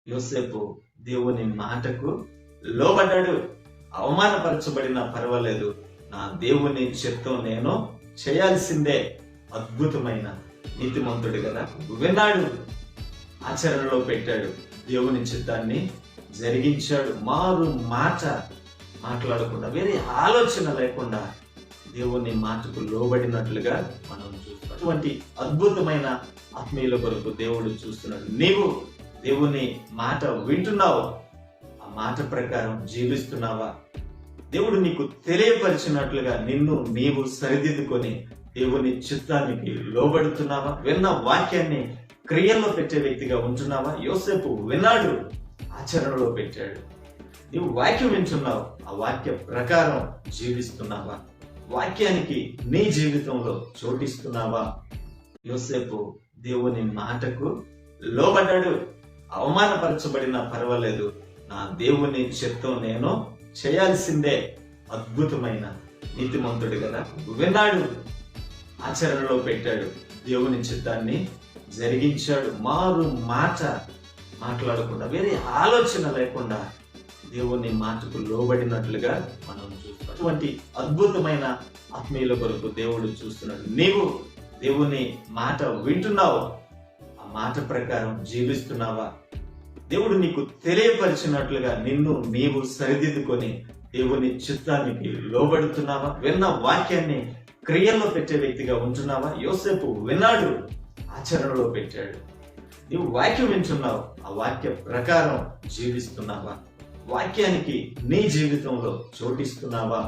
యోసేపు దేవుని మాటకు లోబడ్డాడు. అవమానపరచబడినా పర్వాలేదు, నా దేవుని చిత్తం నేను చేయాల్సిందే. అద్భుతమైన నీతిమంతుడు కదా, విన్నాడు, ఆచరణలో పెట్టాడు, దేవుని చిత్తాన్ని జరిగించాడు. మారు మాట మాట్లాడకుండా, వేరే ఆలోచన లేకుండా దేవుని మాటకు లోబడినట్లుగా మనం చూస్తాం. అటువంటి అద్భుతమైన ఆత్మీయుల కొరకు దేవుడు చూస్తున్నాడు. నీవు దేవుని మాట వింటున్నావా? ఆ మాట ప్రకారం జీవిస్తున్నావా? దేవుడు నీకు తెలియపరిచినట్లుగా నిన్ను నీవు సరిదిద్దుకొని దేవుని చిత్తానికి లోబడుతున్నావా? విన్న వాక్యాన్ని క్రియల్లో పెట్టే వ్యక్తిగా ఉంటున్నావా? యోసేపు విన్నాడు, ఆచరణలో పెట్టాడు. నీవు వాక్యం వింటున్నావు, ఆ వాక్య ప్రకారం జీవిస్తున్నావా? వాక్యానికి నీ జీవితంలో చోటిస్తున్నావా? యోసేపు దేవుని మాటకు లోబడ్డాడు. అవమానపరచబడినా పర్వాలేదు, నా దేవుని చిత్తం నేను చేయాల్సిందే. అద్భుతమైన నీతిమంతుడు కదా, విన్నాడు, ఆచరణలో పెట్టాడు, దేవుని చిత్తాన్ని జరిగించాడు. మారు మాట మాట్లాడకుండా, వేరే ఆలోచన లేకుండా దేవుని మాటకు లోబడినట్లుగా మనం చూస్తాం. అటువంటి అద్భుతమైన ఆత్మీయుల కొరకు దేవుడు చూస్తున్నాడు. నీవు దేవుని మాట వింటున్నావా? ఆ మాట ప్రకారం జీవిస్తున్నావా? దేవుడు నీకు తెలియపరిచినట్లుగా నిన్ను నీవు సరిదిద్దుకొని దేవుని చిత్తానికి లోబడుతున్నావా? విన్న వాక్యాన్ని క్రియల్లో పెట్టే వ్యక్తిగా ఉంటున్నావా? యోసేపు విన్నాడు, ఆచరణలో పెట్టాడు. నీవు వాక్యం వింటున్నావు, ఆ వాక్య ప్రకారం జీవిస్తున్నావా? వాక్యానికి నీ జీవితంలో చోటిస్తున్నావా?